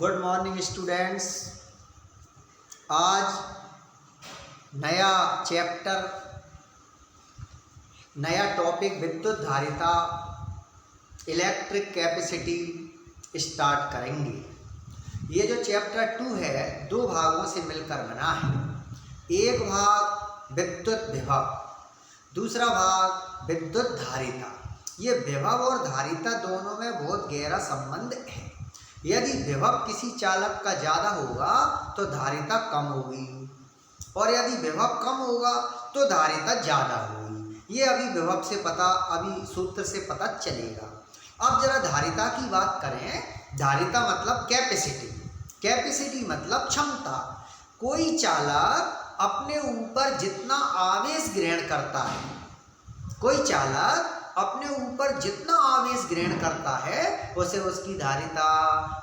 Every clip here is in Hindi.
Good morning students. आज नया चैप्टर, नया टॉपिक विद्युत धारिता, इलेक्ट्रिक कैपेसिटी स्टार्ट करेंगे। ये जो चैप्टर 2 है दो भागों से मिलकर बना है। एक भाग विद्युत विभव, दूसरा भाग विद्युत धारिता। ये विभव और धारिता दोनों में बहुत गहरा संबंध है। यदि विभव किसी चालक का ज़्यादा होगा तो धारिता कम होगी, और यदि विभव कम होगा तो धारिता ज़्यादा होगी। ये अभी विभव से अभी सूत्र से पता चलेगा। अब जरा धारिता की बात करें। धारिता मतलब कैपेसिटी, कैपेसिटी मतलब क्षमता। कोई चालक अपने ऊपर जितना आवेश ग्रहण करता है, कोई चालक अपने ऊपर जितना आवेश ग्रहण करता है उसे उसकी धारिता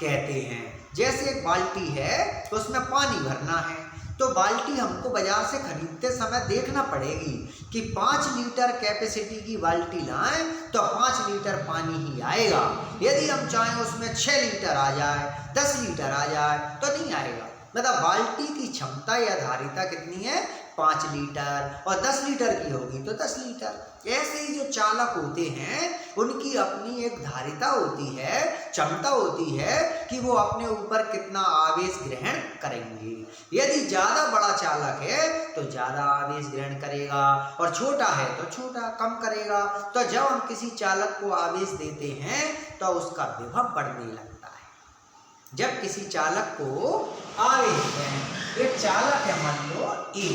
कहते हैं। जैसे एक बाल्टी है तो उसमें पानी भरना है, तो बाल्टी हमको बाजार से खरीदते समय देखना पड़ेगी कि 5 लीटर कैपेसिटी की बाल्टी लाएं तो 5 लीटर पानी ही आएगा। यदि हम चाहें उसमें 6 लीटर आ जाए, 10 लीटर आ जाए तो नहीं आएगा। मतलब बाल्टी की क्षमता या धारिता कितनी है? 5 लीटर, और 10 लीटर की होगी तो 10 लीटर। ऐसे ही जो चालक होते हैं उनकी अपनी एक धारिता होती है, क्षमता होती है कि वो अपने ऊपर कितना आवेश ग्रहण करेंगे। यदि ज़्यादा बड़ा चालक है तो ज़्यादा आवेश ग्रहण करेगा, और छोटा है तो छोटा कम करेगा। तो जब हम किसी चालक को आवेश देते हैं तो उसका विभव बढ़ने लगता है। जब किसी चालक को आवेश दें, एक चालक है मान लो ए,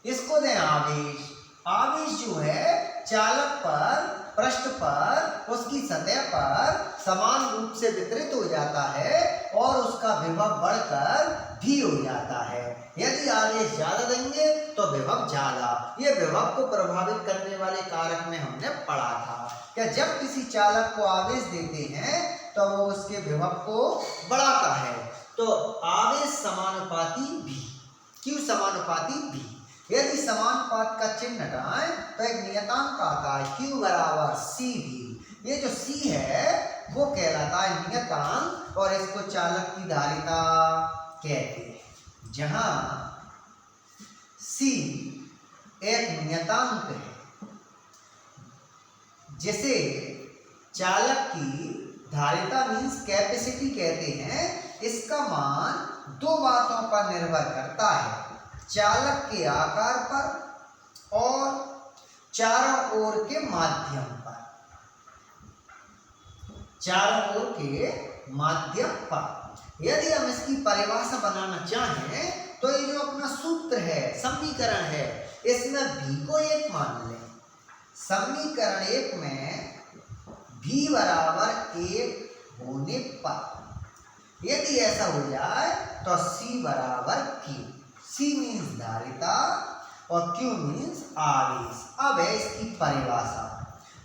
इसको दें आवेश। आवेश जो है चालक पर, पृष्ठ पर, उसकी सतह पर समान रूप से वितरित हो जाता है और उसका विभव बढ़कर भी हो जाता है। यदि आवेश ज्यादा देंगे तो विभव ज्यादा। ये विभव को प्रभावित करने वाले कारक में हमने पढ़ा था कि जब किसी चालक को आवेश देते हैं तो वो उसके विभव को बढ़ाता है। तो आवेश समानुपाती भी, क्यू समानुपाती भी। यदि समानुपात का चिन्ह हटाएं तो एक नियतांक आता है Q बराबर CV। ये जो C है वो कहलाता है नियतांक, और इसको चालक की धारिता कहते हैं। जहां C एक नियतांक है जिसे चालक की धारिता मीन्स कैपेसिटी कहते हैं, इसका मान दो बातों पर निर्भर करता है: चालक के आकार पर और चारों ओर के माध्यम पर। चारों ओर के माध्यम पर। यदि हम इसकी परिभाषा बनाना चाहें तो ये जो अपना सूत्र है, समीकरण है, इसमें v को 1 मान लें। समीकरण 1 में v बराबर 1 होने पर यदि ऐसा हो जाए तो c बराबर q। C मीन्स धारिता और Q मीन्स आवेश। अब है इसकी परिभाषा,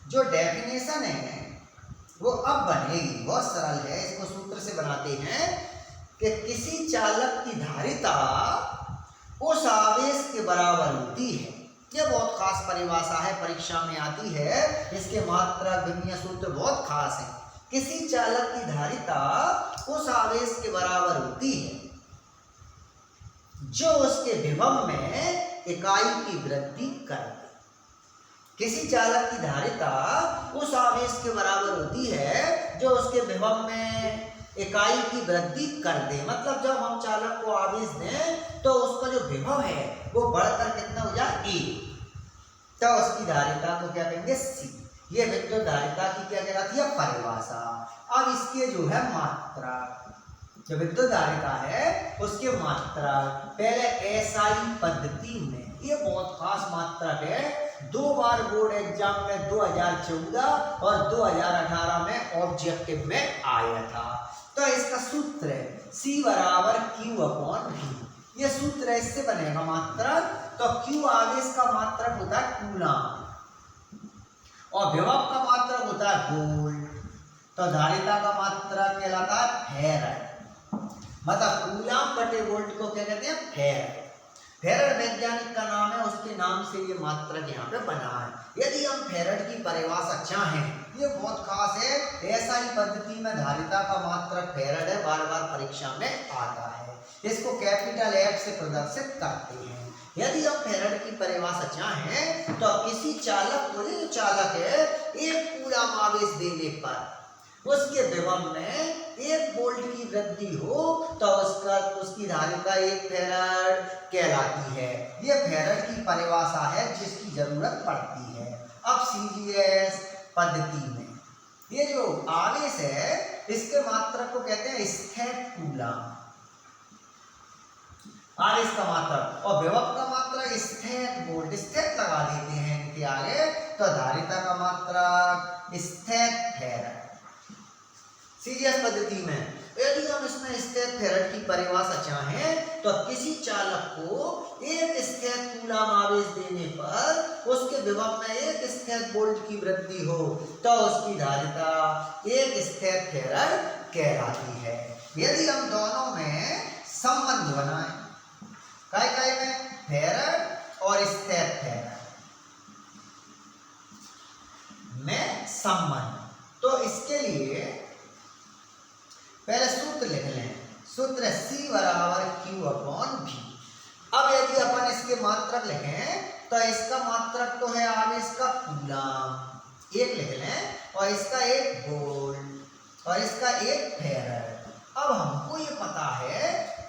जो डेफिनेशन है वो अब बनेगी, बहुत सरल है। इसको सूत्र से बनाते हैं कि किसी चालक की धारिता उस आवेश के बराबर होती है। यह बहुत खास परिभाषा है, परीक्षा में आती है। इसके मात्रा विमीय सूत्र बहुत खास है। किसी चालक की धारिता उस आवेश के बराबर होती है जो उसके विभव में इकाई की वृद्धि कर दे। किसी चालक की धारिता उस आवेश के बराबर होती है जो उसके विभव में इकाई की वृद्धि कर दे। मतलब जब हम चालक को आवेश दें तो उसका जो विभव है वो बढ़कर कितना हो जाए? ए, तो उसकी धारिता को क्या कहेंगे? C। ये विद्युत धारिता की क्या कहलाती है? परिभाषा। अब इसके जो है मात्रा, जो विद्युत धारिता है उसके मात्रा पहले SI पद्धति में, ये बहुत खास मात्रक है। 2 बार बोर्ड एग्जाम में 2014 और 2018 में ऑब्जेक्टिव में आया था। तो इसका सूत्र है C बराबर Q/V। ये सूत्र है, इससे बनेगा मात्रक। तो Q आवेश का मात्रक होता है कूलम और विभव का मात्रक होता है वोल्ट। तो धारिता का मात्रक कहलाता है फैराड। मतलब कूलम बटे वोल्ट को क्या कहते हैं? फैराड। फैराड वैज्ञानिक का नाम है, उसके नाम से ये मात्रक यहाँ पे बना है। यदि हम फैराड की परिभाषा चाहें ये बहुत खास है। एसआई पद्धति में धारिता का मात्रक फैराड है, बार बार परीक्षा में आता है। इसको कैपिटल F से प्रदर्शित करते हैं। यदि हम फैराड की परिभाषा चाहें तो किसी चालक को, जो चालक है, एक कूलम आवेश देने पर उसके विभव में 1 वोल्ट की वृद्धि हो तो उसकी धारिता 1 फैराड कहलाती है। यह फैराड की परिभाषा है जिसकी जरूरत पड़ती है। अब सीजीएस पद्धति में ये जो आवेश है इसके मात्रक को कहते हैं स्थैतिक कूलम, आवेश का मात्रक, और विभव का मात्रक स्थैतिक वोल्ट, स्थैतिक लगा देते हैं इनके आगे, तो धारिता का मात्रक स्थैतिक फैराड। सीजीएस पद्धति में यदि हम इसमें स्थैतिक फैराड की परिभाषा चाहें तो किसी चालक को एक स्थैतिक कूलम आवेश देने पर उसके विभव में 1 स्थैतिक वोल्ट की वृद्धि हो तो उसकी धारिता 1 स्थैतिक फैराड कहलाती है। यदि हम दोनों में संबंध बनाएं, काय में फैराड और स्थैतिक फैराड में संबंध, तो इसके लिए पहले सूत्र लिख लें। सूत्र C बराबर Q/V। अब यदि अपन इसके मात्रक लिखें तो इसका मात्रक तो है आवेश का कूलम, 1 लिख लें, और इसका 1 वोल्ट और इसका 1 फैराड। अब हमको ये पता है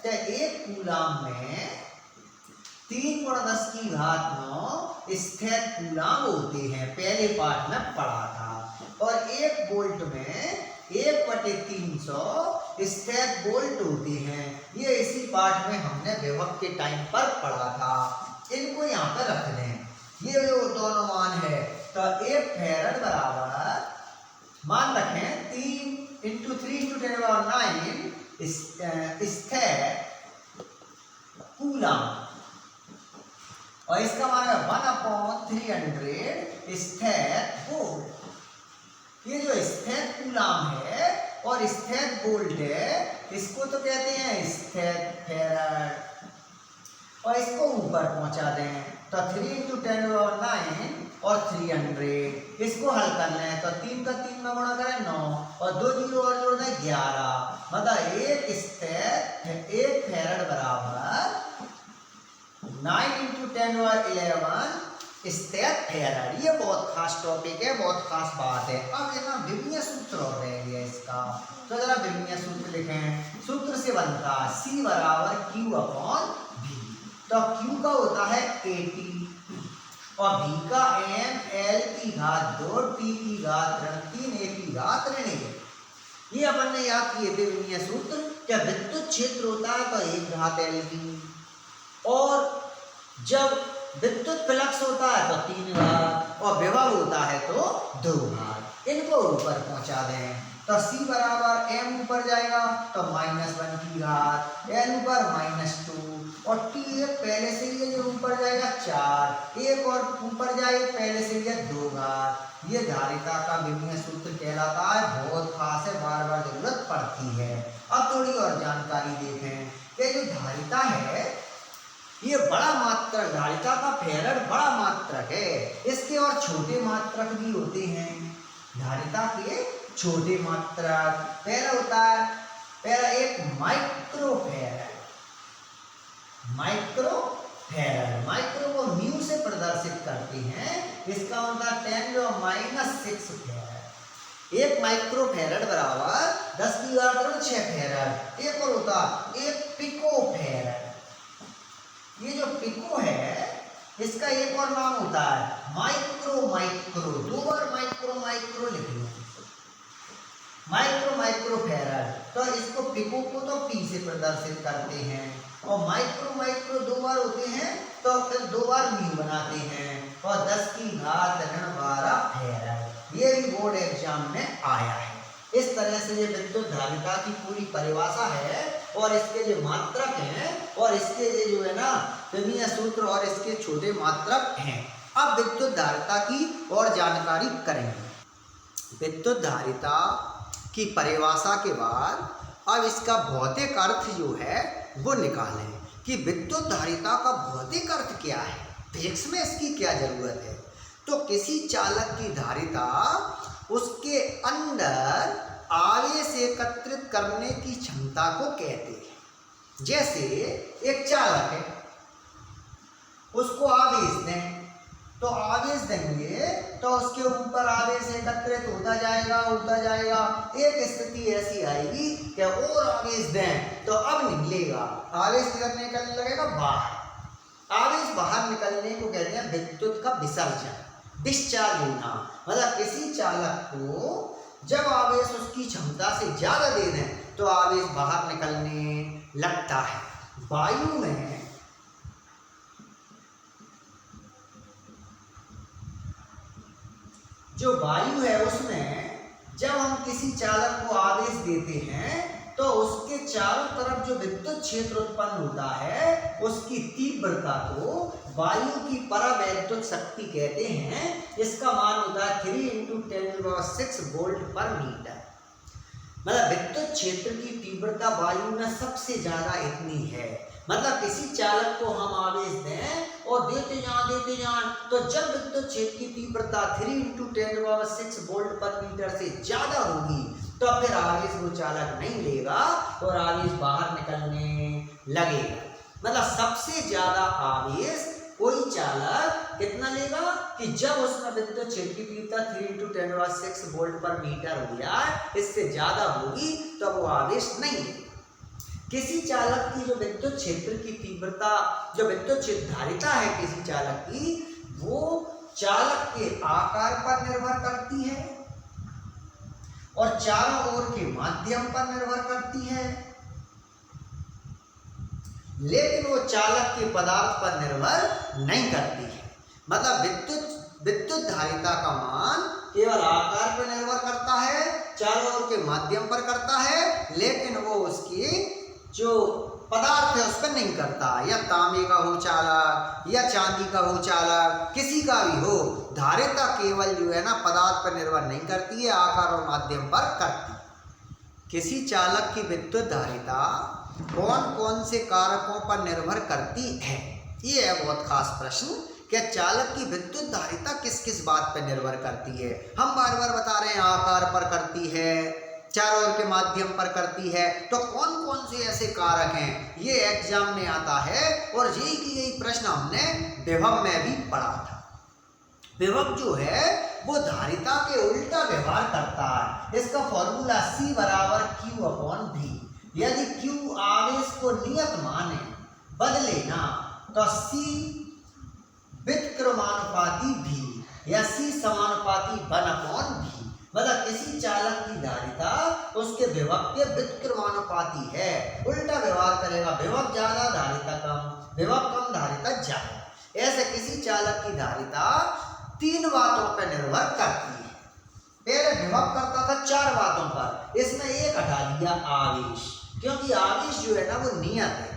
कि 1 कूलम में 3 × 10⁻9 स्थैतिक कूलम होते हैं, पहले पाठ में पढ़ा था, और 1 वोल्ट में 1/300 स्थैतिक वोल्ट होते हैं। ये इसी पाठ में हमने विभव के टाइम पर पढ़ा था। इनको यहाँ पर रख दें, ये जो दोनों मान है, तो 1 फैराड बराबर मान रखें 3 × 3 × 10⁻9 स्थैतिक कूलम, और इसका मान है 1/300 स्थैतिक वोल्ट। ये जो स्थैतिक कूलम है और स्थैतिक वोल्ट है, इसको तो कहते हैं स्थैतिक फैराड, और इसको ऊपर पहुंचा दें तो 3 × 10⁻9 और 300, इसको हल कर लें तो 3 का 3 में गुणा करें 9 और 2 जीरो और जोड़ दें 11, मतलब 1 फैराड बराबर 9 × 10⁻11 स्थैतिक फैराड। ये बहुत खास टॉपिक है, बहुत खास बात है। अब ये ना विमीय सूत्र और रह गया इसका, तो जरा विमीय सूत्र लिखें। सूत्र से बनता C बराबर Q/V। तो Q का होता है 80 और V का m/L⁻2 T⁻3 A⁻1। ये अपन ने याद किए थे विमीय सूत्र। क्या विद्युत क्षेत्र होता है तो 1/L, और जब विद्युत फ्लक्स होता है तो 3 घात, और विभव होता है तो 2 घात। इनको ऊपर पहुंचा दें तो C बराबर m ऊपर जाएगा तो -1 की घात, L ऊपर -2, और T एक पहले से ही जो ऊपर जाएगा 4, एक और ऊपर जाए पहले से ही 2 घात। ये धारिता का विमीय सूत्र कहलाता है, बहुत खास है, बार बार जरूरत पड़ती है। अब थोड़ी और जानकारी देखें कि जो धारिता है ये बड़ा मात्रक, धारिता का फैराड बड़ा मात्रक है। इसके और छोटे मात्रक भी होते हैं, धारिता के छोटे मात्रक। पहला होता है, पहला एक माइक्रो फैराड। माइक्रो को म्यू से प्रदर्शित करते हैं, इसका होता है 10⁻⁻6 फैराड। 1 माइक्रो फैराड बराबर 10⁻6 फैराड। एक और होता है 1 पिको फैराड। ये जो पिको है इसका एक और नाम होता है माइक्रो। 2 बार माइक्रो लिख लो, माइक्रो फैराड। तो इसको पिको को तो P से प्रदर्शित करते हैं, और माइक्रो 2 बार होते हैं तो फिर 2 बार म्यू बनाते हैं, और 10⁻12 फैराड। ये भी बोर्ड एग्जाम में आया है। इस तरह से ये विद्युत धारिता की पूरी परिभाषा है, और इसके जो मात्रक हैं और इसके ये जो है ना विमीय सूत्र और इसके छोटे मात्रक हैं। अब विद्युत धारिता की और जानकारी करेंगे। विद्युत धारिता की परिभाषा के बाद अब इसका भौतिक अर्थ जो है वो निकालें कि विद्युत धारिता का भौतिक अर्थ क्या है, फिजिक्स में इसकी क्या जरूरत है। तो किसी चालक की धारिता उसके अंदर आवेश एकत्रित करने की क्षमता को कहते हैं। जैसे एक चालक है, उसको आवेश दें, तो आवेश देंगे तो उसके ऊपर आवेश एकत्रित होता जाएगा। एक स्थिति ऐसी आएगी कि और आवेश दें तो अब निकलेगा, आवेश किधर निकलने लगेगा, बाहर। आवेश बाहर निकलने को कहते हैं विद्युत का विसर्जन, डिस्चार्ज होना। मतलब किसी चालक को जब आवेश उसकी क्षमता से ज्यादा दे दें तो आवेश बाहर निकलने लगता है। वायु में जो वायु है उसमें जब हम किसी चालक को आवेश देते हैं तो उसके चारों तरफ जो विद्युत क्षेत्र उत्पन्न होता है उसकी तीव्रता को वायु की परावैद्युत शक्ति कहते हैं। इसका मान होता है 3 × 10⁶ वोल्ट पर मीटर। मतलब विद्युत क्षेत्र की तीव्रता वायु में सबसे ज्यादा इतनी है। मतलब किसी चालक को हम आवेश दें और देते जाएं तो जब विद्युत क्षेत्र की तीव्रता 3 × 10⁶ वोल्ट पर मीटर से ज्यादा होगी तो फिर आवेश वो चालक नहीं लेगा और आवेश बाहर निकलने लगेगा। मतलब सबसे ज्यादा आवेश कोई चालक कितना लेगा कि जब उसमें विद्युत क्षेत्र की तीव्रता 3 × 10⁶ वोल्ट पर मीटर हो जाए, इससे ज्यादा होगी तो वो आवेश नहीं लेगा। किसी चालक की जो विद्युत क्षेत्र की तीव्रता, जो विद्युत क्षेत्र धारिता है किसी चालक की, वो चालक के आकार पर निर्भर करती है और चारों ओर के माध्यम पर निर्भर करती है, लेकिन वो चालक के पदार्थ पर निर्भर नहीं करती है। मतलब विद्युत धारिता का मान केवल आकार पर निर्भर करता है, चारों ओर के माध्यम पर करता है, लेकिन वो उसकी जो पदार्थ है उस पर नहीं करता। या तांबे का हो चालक या चांदी का हो चालक, किसी का भी हो, धारिता केवल जो है ना पदार्थ पर निर्भर नहीं करती है, आकार और माध्यम पर करती है। किसी चालक की विद्युत धारिता कौन कौन से कारकों पर निर्भर करती है, ये है बहुत खास प्रश्न। क्या चालक की विद्युत धारिता किस किस बात पर निर्भर करती है? हम बार बार बता रहे हैं आकार पर करती है, चारों ओर के माध्यम पर करती है, तो कौन कौन से ऐसे कारक हैं, ये एग्जाम में आता है। और यही प्रश्न हमने विभव में भी पढ़ा था। विभव जो है वो धारिता के उल्टा व्यवहार करता है। इसका फॉर्मूला C = Q/V। यदि Q आवेश को नियत माने बदले ना तो C व्युत्क्रमानुपाती V या C समानुपाती 1/V। मतलब किसी चालक की धारिता उसके विभव के व्युत्क्रमानुपाती है, उल्टा व्यवहार करेगा। विभव ज्यादा धारिता कम, विभव कम धारिता ज्यादा। ऐसे किसी चालक की धारिता 3 बातों पर निर्भर करती है। पहले विभव करता था 4 बातों पर, इसमें एक हटा दिया, आवेश, क्योंकि आवेश जो है ना वो नियत है।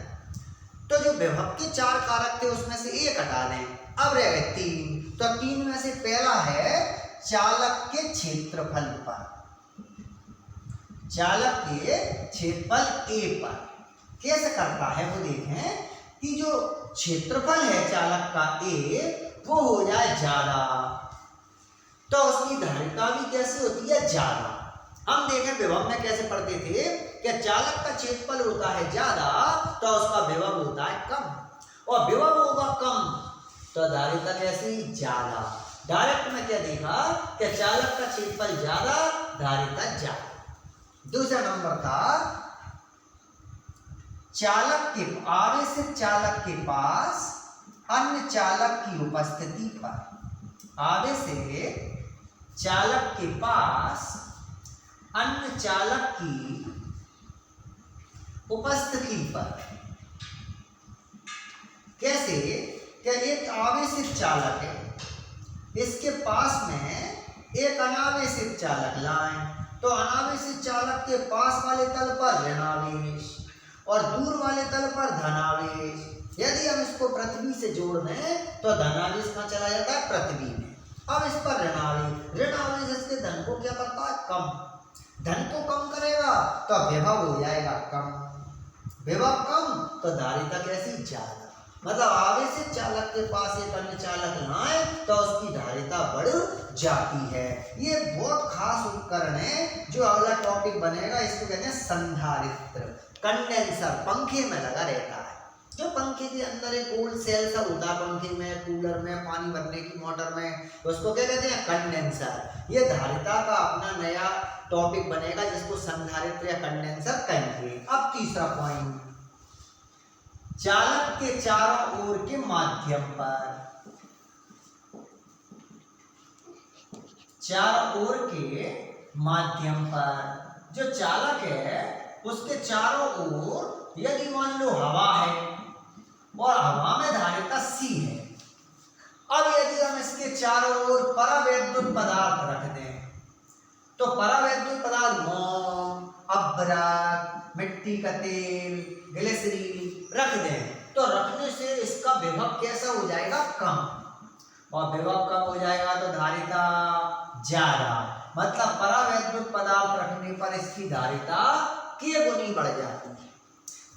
तो जो विभव के 4 कारक थे उसमें से एक हटा दें, अब रह गए 3। तो 3 में से पहला है चालक के क्षेत्रफल पर, चालक के क्षेत्रफल A पर। कैसे करता है वो देखें कि जो क्षेत्रफल है चालक का A वो हो जाए ज्यादा, तो उसकी धारिता भी कैसे होती है, ज्यादा। हम देखें विभव में कैसे पढ़ते थे कि चालक का क्षेत्रफल होता है ज्यादा तो उसका विभव होता है कम, और विभव होगा कम तो धारिता कैसी, ज्यादा। डायरेक्ट में क्या देखा कि चालक का क्षेत्रफल ज्यादा, धारिता ज्यादा। दूसरा नंबर था चालक के आवेशित चालक के पास अन्य चालक की उपस्थिति पर, आवेशित चालक के पास अन्य चालक की उपस्थिति पर। कैसे कि एक आवेशित चालक है, इसके पास में एक अनावेशित चालक लाएं, तो अनावेशित चालक के पास वाले तल पर ऋणावेश और दूर वाले तल पर धनावेश। यदि हम इसको पृथ्वी से जोड़ दें तो धनावेश कहाँ चला जाता है, पृथ्वी में। अब इस पर ऋणावेश, ऋणावेश इसके धन को क्या करता है, कम। धन को कम करेगा तो विभव हो जाएगा कम, विभव कम तो धारिता कैसी, ज्यादा। मतलब आवेशित चालक के पास एक अन्य चालक लाए तो उसकी धारिता बढ़ जाती है। ये बहुत खास उपकरण है। जो अगला टॉपिक बनेगा इसको कहते हैं संधारित्र। कंडेंसर पंखे में लगा रहता है, जो पंखे के अंदर एक गोल सेल सा होता है, पंखे में, कूलर में, पानी भरने की मोटर में, तो उसको क्या कहते हैं? कंडेंसर। ये धारिता का अपना नया टॉपिक बनेगा जिसको संधारित्र या कंडेंसर कहेंगे। अब तीसरा पॉइंट, चालक के चारों ओर के माध्यम पर, चारों ओर के माध्यम पर जो चालक है उसके चारों ओर यदि मान लो हवा है और हवा में धारिता C है, अब यदि हम इसके चारों ओर परावैद्युत पदार्थ रख दें तो परावैद्युत पदार्थ मोम, अभ्रक, मिट्टी का तेल, ग्लिसरीन रख दें तो रखने से इसका विभव कैसा हो जाएगा? कम। और विभव कम हो जाएगा तो धारिता ज्यादा। मतलब परावैद्युत पदार्थ रखने पर इसकी धारिता k गुनी बढ़ जाती है।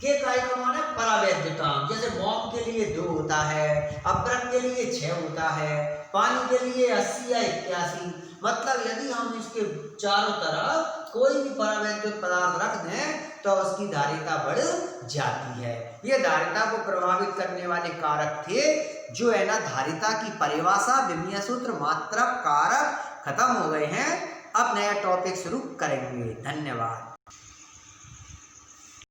के का एक मान है परावैद्युतांक। जैसे मोम के लिए 2 होता है, अभ्रक के लिए 6 होता है, पानी के लिए 80 या 81। मतलब यदि हम इसके चारों तरफ कोई भी परावैद्युत पदार्थ रख दें तो उसकी धारिता बढ़ जाती है। ये धारिता को प्रभावित करने वाले कारक थे जो है ना धारिता की परिभाषा, विमीय सूत्र, मात्रक, कारक खत्म हो गए हैं। अब नया टॉपिक शुरू करेंगे। धन्यवाद।